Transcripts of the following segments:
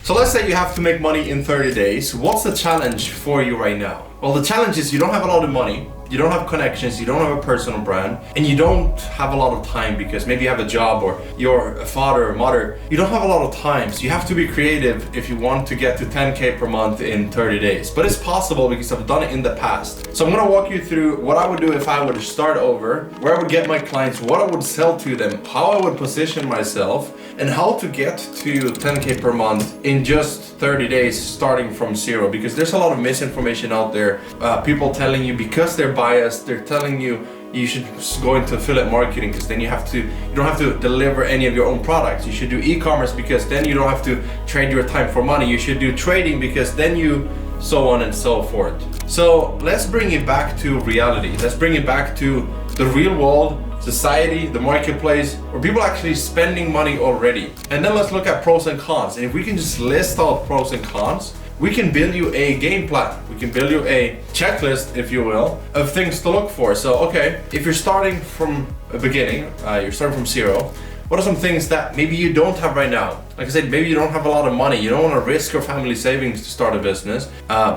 So let's say you have to make money in 30 days. What's the challenge for you right now? Well, the challenge is you don't have a lot of money, you don't have connections, you don't have a personal brand, and you don't have a lot of time because maybe you have a job or you're a father or mother. You don't have a lot of time, so you have to be creative if you want to get to 10K per month in 30 days. But it's possible because I've done it in the past. So I'm gonna walk you through what I would do if I were to start over, where I would get my clients, what I would sell to them, how I would position myself, and how to get to 10K per month in just 30 days starting from zero. Because there's a lot of misinformation out there. People telling you because they're biased, they're telling you you should go into affiliate marketing because then you don't have to deliver any of your own products. You should do e-commerce because then you don't have to trade your time for money. You should do trading because then you so on and so forth. So let's bring it back to reality. Let's bring it back to the real world, society, the marketplace, where people are actually spending money already. And then let's look at pros and cons. And if we can just list out pros and cons, we can build you a game plan. We can build you a checklist, if you will, of things to look for. So, okay, if you're starting from a beginning, you're starting from zero, what are some things that maybe you don't have right now? Like I said, maybe you don't have a lot of money. You don't want to risk your family savings to start a business.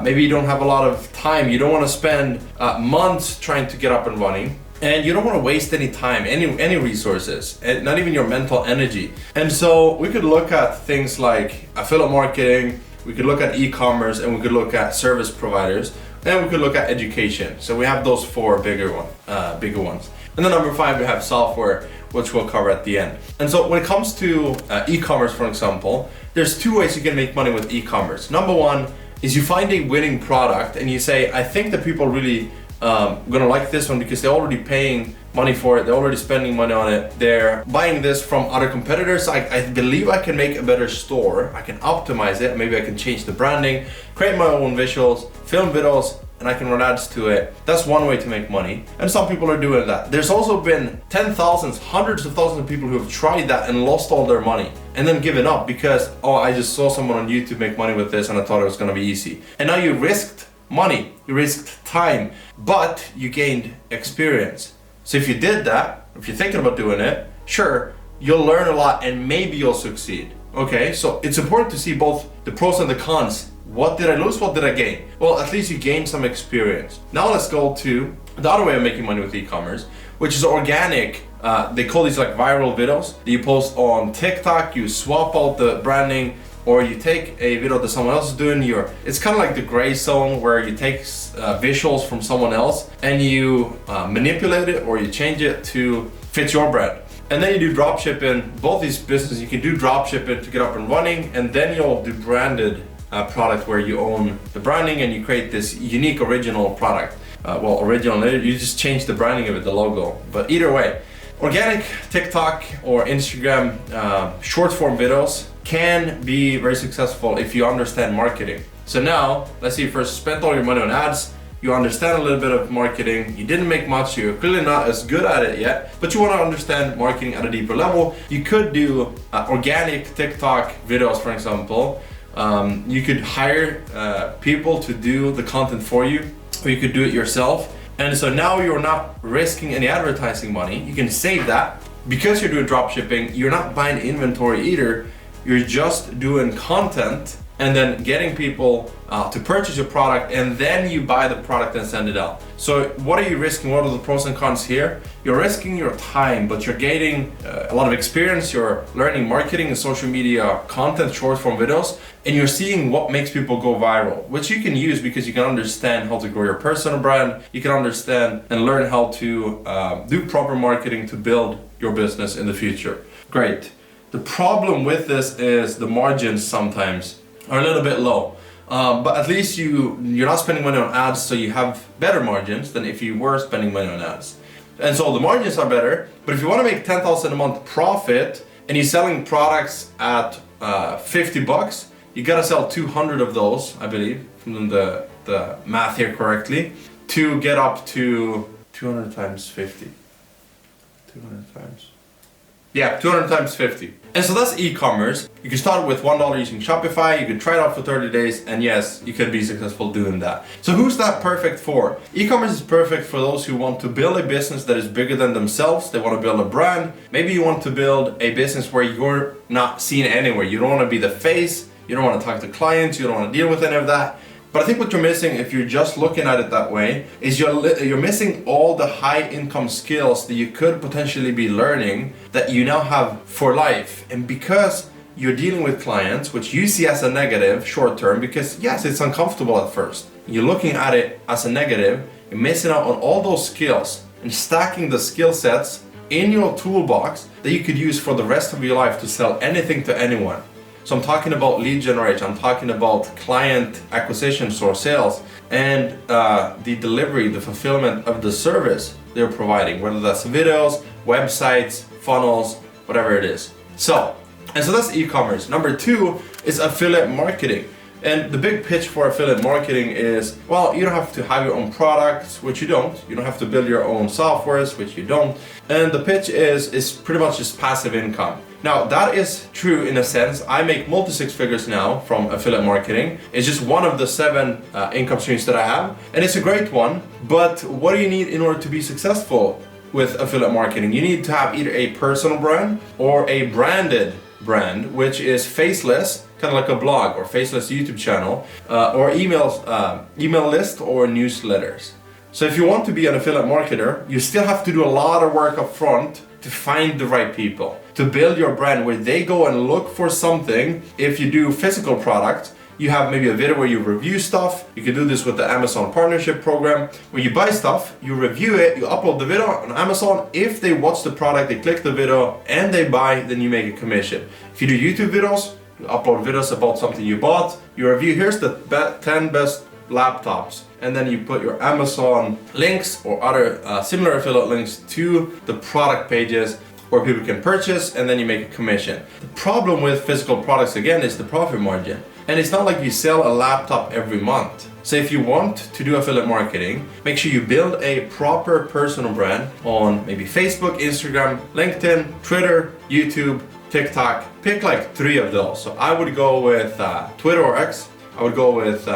Maybe you don't have a lot of time. You don't want to spend months trying to get up and running. And you don't want to waste any time, any resources, and not even your mental energy. And so we could look at things like affiliate marketing, we could look at e-commerce, and we could look at service providers, and we could look at education. So we have those four bigger ones. And then number 5, we have software, which we'll cover at the end. And so when it comes to e-commerce, for example, there's 2 ways you can make money with e-commerce. Number 1 is you find a winning product and you say, I think that people really gonna like this one because they're already paying money for it, they're already spending money on it, they're buying this from other competitors. I believe I can make a better store, I can optimize it, maybe I can change the branding, create my own visuals, film videos, and I can run ads to it. That's one way to make money, and some people are doing that. There's also been hundreds of thousands of people who have tried that and lost all their money and then given up because, oh, I just saw someone on YouTube make money with this and I thought it was gonna be easy. And now you risked money, you risked time, but you gained experience. So if you did that, if you're thinking about doing it, sure, you'll learn a lot and maybe you'll succeed. Okay, so it's important to see both the pros and the cons. What did I lose? What did I gain? Well, at least you gained some experience. Now let's go to the other way of making money with e-commerce, which is organic. They call these like viral videos that you post on TikTok, you swap out the branding, or you take a video that someone else is doing. It's kind of like the gray zone where you take visuals from someone else and you manipulate it or you change it to fit your brand. And then you do drop shipping. Both these businesses, you can do drop shipping to get up and running, and then you'll do branded product where you own the branding and you create this unique original product. Original, you just change the branding of it, the logo. But either way, organic TikTok or Instagram short form videos can be very successful if you understand marketing. So now, let's say you first spent all your money on ads, you understand a little bit of marketing, you didn't make much, you're clearly not as good at it yet, but you want to understand marketing at a deeper level. You could do organic TikTok videos, for example. You could hire people to do the content for you, or you could do it yourself. And so now you're not risking any advertising money. You can save that. Because you're doing drop shipping, you're not buying inventory either. You're just doing content and then getting people to purchase your product, and then you buy the product and send it out. So what are you risking? What are the pros and cons here? You're risking your time, but you're gaining a lot of experience. You're learning marketing and social media content, short form videos, and you're seeing what makes people go viral, which you can use because you can understand how to grow your personal brand. You can understand and learn how to do proper marketing to build your business in the future. Great. The problem with this is the margins sometimes are a little bit low. But at least you're not spending money on ads, so you have better margins than if you were spending money on ads. And so the margins are better, but if you want to make 10,000 a month profit and you're selling products at 50 bucks, you gotta sell 200 of those, I believe, from the math here correctly, to get up to 200 times 50. 200 times. Yeah, 200 times 50. And so that's e-commerce. You can start with $1 using Shopify, you can try it out for 30 days, and yes, you could be successful doing that. So who's that perfect for? E-commerce is perfect for those who want to build a business that is bigger than themselves. They want to build a brand. Maybe you want to build a business where you're not seen anywhere. You don't want to be the face, you don't want to talk to clients, you don't want to deal with any of that. But I think what you're missing, if you're just looking at it that way, is you're missing all the high income skills that you could potentially be learning that you now have for life. And because you're dealing with clients, which you see as a negative short term, because yes, it's uncomfortable at first. You're looking at it as a negative, you're missing out on all those skills and stacking the skill sets in your toolbox that you could use for the rest of your life to sell anything to anyone. So I'm talking about lead generation, I'm talking about client acquisitions or sales, and the delivery, the fulfillment of the service they're providing, whether that's videos, websites, funnels, whatever it is. So that's e-commerce. Number 2 is affiliate marketing. And the big pitch for affiliate marketing is, well, you don't have to have your own products, which you don't. You don't have to build your own softwares, which you don't. And the pitch is pretty much just passive income. Now, that is true in a sense. I make multi-six figures now from affiliate marketing. It's just one of the 7 income streams that I have. And it's a great one. But what do you need in order to be successful with affiliate marketing? You need to have either a personal brand or a branded brand, which is faceless, kind of like a blog or faceless YouTube channel, or email list or newsletters. So if you want to be an affiliate marketer, you still have to do a lot of work up front to find the right people, to build your brand where they go and look for something. If you do physical products, you have maybe a video where you review stuff. You can do this with the Amazon partnership program, where you buy stuff, you review it, you upload the video on Amazon. If they watch the product, they click the video and they buy, then you make a commission. If you do YouTube videos, you upload videos about something you bought, you review, here's the 10 best laptops, and then you put your Amazon links or other similar affiliate links to the product pages where people can purchase, and then you make a commission. The problem with physical products again is the profit margin. And it's not like you sell a laptop every month. So if you want to do affiliate marketing, make sure you build a proper personal brand on maybe Facebook, Instagram, LinkedIn, Twitter, YouTube, TikTok. Pick like 3 of those. So I would go with Twitter or X, I would go with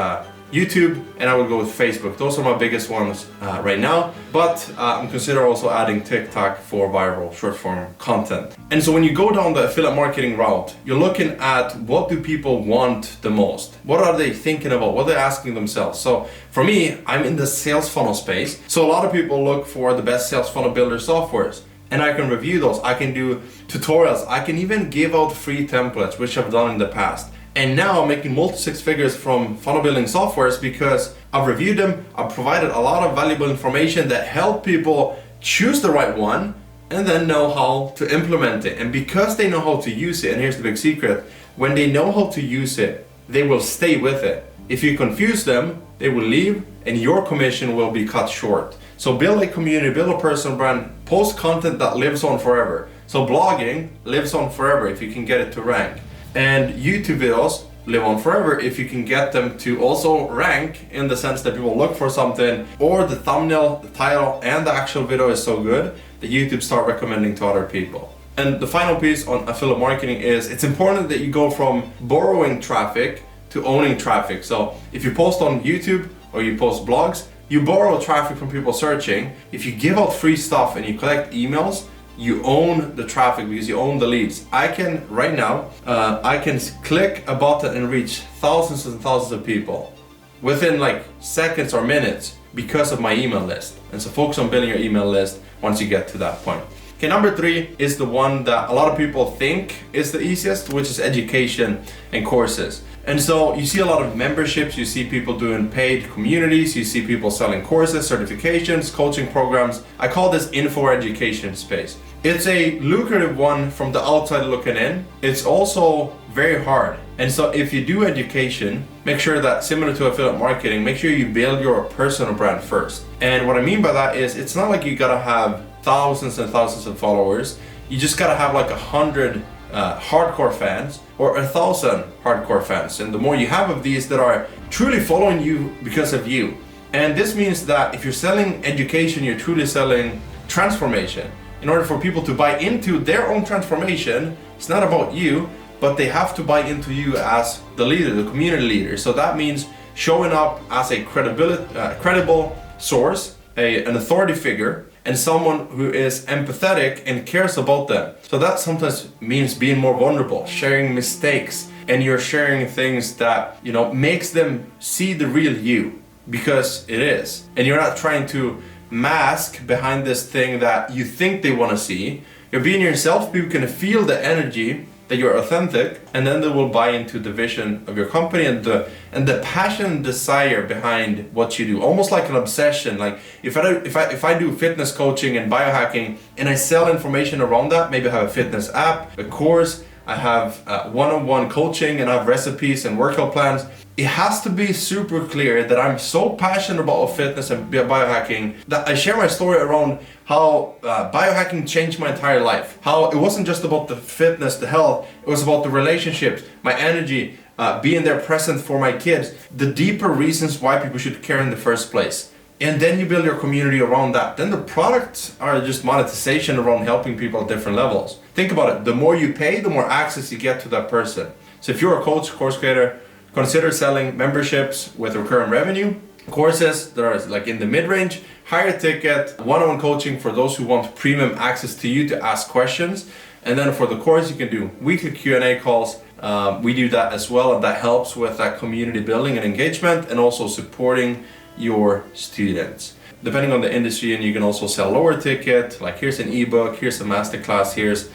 YouTube, and I would go with Facebook. Those are my biggest ones right now, but I'm considering also adding TikTok for viral short form content. And so when you go down the affiliate marketing route, you're looking at what do people want the most? What are they thinking about? What are they asking themselves? So for me, I'm in the sales funnel space. So a lot of people look for the best sales funnel builder softwares. And I can review those, I can do tutorials, I can even give out free templates, which I've done in the past. And now I'm making multi-six figures from funnel building softwares because I've reviewed them, I've provided a lot of valuable information that help people choose the right one and then know how to implement it. And because they know how to use it, and here's the big secret, when they know how to use it, they will stay with it. If you confuse them, they will leave and your commission will be cut short. So build a community, build a personal brand, post content that lives on forever. So blogging lives on forever if you can get it to rank. And YouTube videos live on forever if you can get them to also rank, in the sense that people look for something, or the thumbnail, the title, and the actual video is so good that YouTube start recommending to other people. And the final piece on affiliate marketing is it's important that you go from borrowing traffic to owning traffic. So if you post on YouTube or you post blogs, you borrow traffic from people searching. If you give out free stuff and you collect emails, you own the traffic because you own the leads. I can, right now, I can click a button and reach thousands and thousands of people within like seconds or minutes because of my email list. And so focus on building your email list once you get to that point. Okay, number 3 is the one that a lot of people think is the easiest, which is education and courses. And so you see a lot of memberships, you see people doing paid communities, you see people selling courses, certifications, coaching programs. I call this info education space. It's a lucrative one from the outside looking in. It's also very hard. And so if you do education, make sure that, similar to affiliate marketing, make sure you build your personal brand first. And what I mean by that is, it's not like you gotta have thousands and thousands of followers. You just gotta have like 100 hardcore fans or 1,000 hardcore fans. And the more you have of these that are truly following you because of you. And this means that if you're selling education, you're truly selling transformation. In order for people to buy into their own transformation, it's not about you, but they have to buy into you as the leader, the community leader. So that means showing up as a credible source, an authority figure, and someone who is empathetic and cares about them. So that sometimes means being more vulnerable, sharing mistakes, and you're sharing things that, you know, makes them see the real you, because it is. And you're not trying to mask behind this thing that you think they want to see. You're being yourself. People can feel the energy that you're authentic, and then they will buy into the vision of your company and the passion and desire behind what you do, almost like an obsession. Like if I do fitness coaching and biohacking and I sell information around that, maybe I have a fitness app, a course, I have one-on-one coaching, and I have recipes and workout plans. It has to be super clear that I'm so passionate about fitness and biohacking that I share my story around how biohacking changed my entire life. How it wasn't just about the fitness, the health, it was about the relationships, my energy, being there present for my kids, the deeper reasons why people should care in the first place. And then you build your community around that. Then the products are just monetization around helping people at different levels. Think about it, the more you pay, the more access you get to that person. So if you're a coach, course creator, consider selling memberships with recurring revenue, courses that are like in the mid-range, higher ticket, one-on-one coaching for those who want premium access to you to ask questions. And then for the course, you can do weekly Q&A calls. We do that as well, and that helps with that community building and engagement, and also supporting your students. Depending on the industry, and you can also sell lower ticket, like here's an ebook, here's a masterclass, here's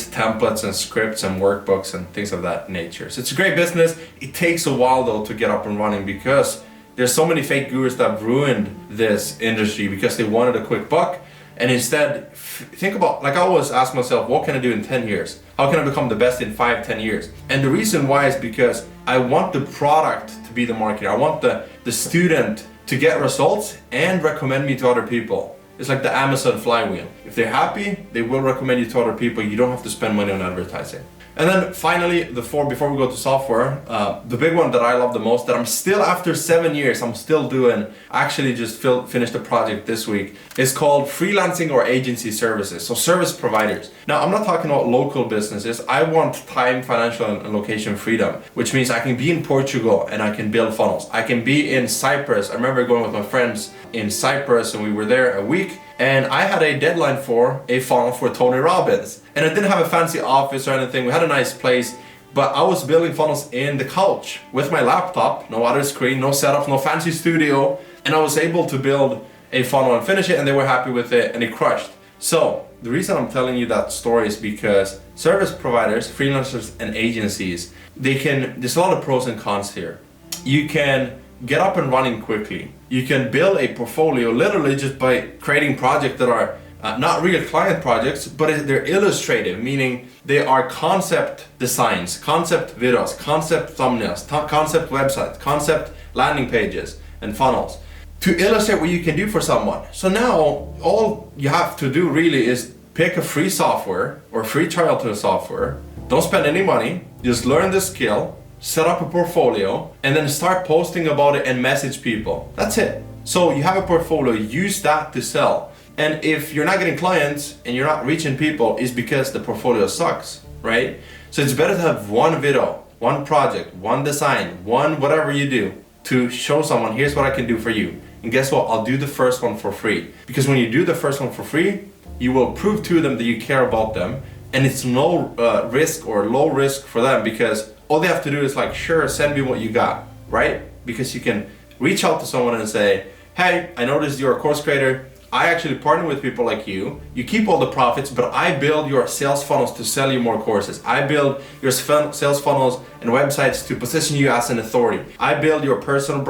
templates and scripts and workbooks and things of that nature. So it's a great business. It takes a while though to get up and running, because there's so many fake gurus that have ruined this industry because they wanted a quick buck. And instead, think about, like I always ask myself, what can I do in 10 years? How can I become the best in 5-10 years? And the reason why is because I want the product to be the marketer. I want the student to get results and recommend me to other people. It's like the Amazon flywheel. If they're happy, they will recommend you to other people. You don't have to spend money on advertising. And then finally, before we go to software, the big one that I love the most, that I'm still, after 7 years, I'm still doing, I actually just finished the project this week, is called freelancing or agency services, so service providers. Now, I'm not talking about local businesses. I want time, financial, and location freedom, which means I can be in Portugal and I can build funnels. I can be in Cyprus. I remember going with my friends in Cyprus, and we were there a week, and I had a deadline for a funnel for Tony Robbins. And I didn't have a fancy office or anything. We had a nice place, but I was building funnels in the couch with my laptop, no other screen, no setup, no fancy studio. And I was able to build a funnel and finish it, and they were happy with it, and it crushed. So the reason I'm telling you that story is because service providers, freelancers, and agencies, there's a lot of pros and cons here. You can get up and running quickly. You can build a portfolio literally just by creating projects that are not real client projects, but they're illustrative, meaning they are concept designs, concept videos, concept thumbnails, concept websites, concept landing pages, and funnels to illustrate what you can do for someone. So now all you have to do really is pick a free software or free trial to a software. Don't spend any money, just learn the skill, set up a portfolio, and then start posting about it and message people. That's it. So you have a portfolio, use that to sell. And if you're not getting clients and you're not reaching people, it's because the portfolio sucks, right? So it's better to have one video, one project, one design, one whatever you do to show someone, here's what I can do for you. And guess what? I'll do the first one for free. Because when you do the first one for free, you will prove to them that you care about them. And it's no risk or low risk for them, because all they have to do is like, sure, send me what you got, right? Because you can reach out to someone and say, hey, I noticed you're a course creator. I actually partner with people like you. You keep all the profits, but I build your sales funnels to sell you more courses. I build your sales funnels and websites to position you as an authority. I build your personal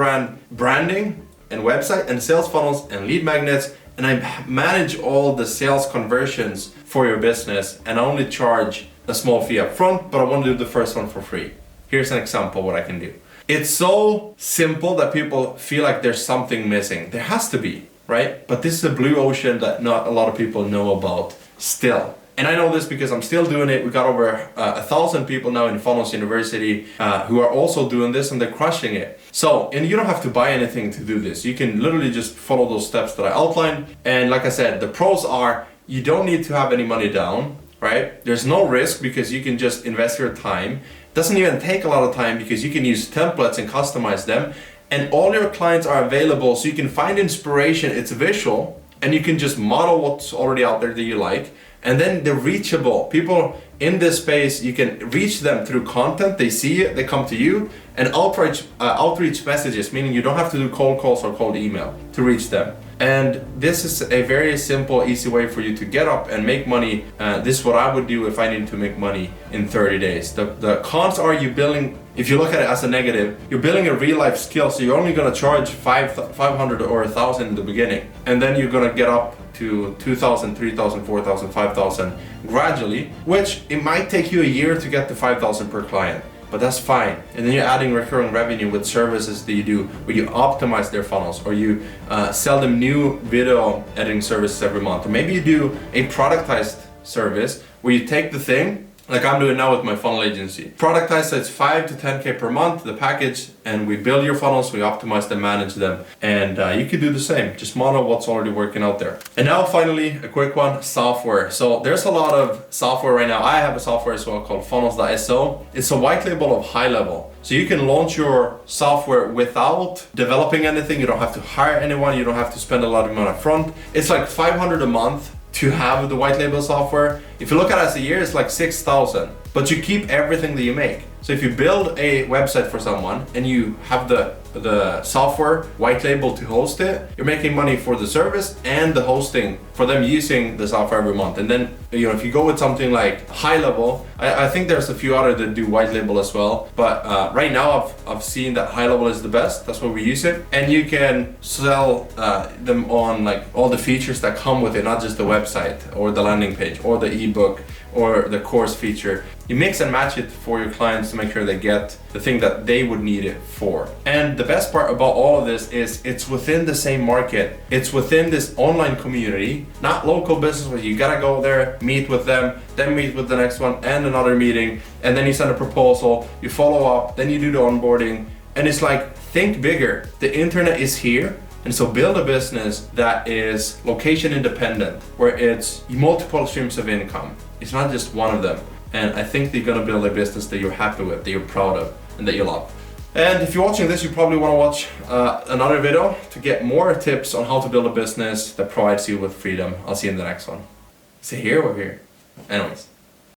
branding and website and sales funnels and lead magnets, and I manage all the sales conversions for your business, and I only charge a small fee up front, but I want to do the first one for free. Here's an example of what I can do. It's so simple that people feel like there's something missing. There has to be, right? But this is a blue ocean that not a lot of people know about still. And I know this because I'm still doing it. We got over 1,000 people now in Funnels University who are also doing this, and they're crushing it. So, and you don't have to buy anything to do this. You can literally just follow those steps that I outlined. And like I said, the pros are you don't need to have any money down, right? There's no risk because you can just invest your time. It doesn't even take a lot of time because you can use templates and customize them. And all your clients are available, so you can find inspiration. It's visual, and you can just model what's already out there that you like. And then they're reachable. People in this space, you can reach them through content. They see it, they come to you, and outreach messages, meaning you don't have to do cold calls or cold email to reach them. And this is a very simple, easy way for you to get up and make money. This is what I would do if I needed to make money in 30 days. The cons are you building, if you look at it as a negative, you're building a real life skill, so you're only gonna charge 500 or 1,000 in the beginning. And then you're gonna get up to 2,000, 3,000, 4,000, 5,000 gradually, which it might take you a year to get to 5,000 per client. But that's fine. And then you're adding recurring revenue with services that you do where you optimize their funnels, or you sell them new video editing services every month. Or maybe you do a productized service where you take the thing, like I'm doing now with my funnel agency. Productized, so it's 5 to 10K per month, the package, and we build your funnels, we optimize them, manage them, and you could do the same. Just model what's already working out there. And now finally, a quick one, software. So there's a lot of software right now. I have a software as well called funnels.so. It's a white label of high level. So you can launch your software without developing anything. You don't have to hire anyone. You don't have to spend a lot of money up front. It's like 500 a month to have the white label software. If you look at it as a year, it's like 6,000, but you keep everything that you make. So if you build a website for someone and you have the software white label to host it, you're making money for the service and the hosting for them using the software every month. And then, you know, if you go with something like high level, I think there's a few other that do white label as well. But right now I've seen that high level is the best. That's why we use it. And you can sell them on like all the features that come with it, not just the website or the landing page or the ebook or the course feature. You mix and match it for your clients to make sure they get the thing that they would need it for. And the best part about all of this is it's within the same market. It's within this online community, not local business where you gotta go there, meet with them, then meet with the next one and another meeting, and then you send a proposal, you follow up, then you do the onboarding. And it's like, think bigger. The internet is here. And so build a business that is location independent, where it's multiple streams of income. It's not just one of them. And I think they're gonna build a business that you're happy with, that you're proud of, and that you love. And if you're watching this, you probably wanna watch another video to get more tips on how to build a business that provides you with freedom. I'll see you in the next one. Is it here or here? Anyways.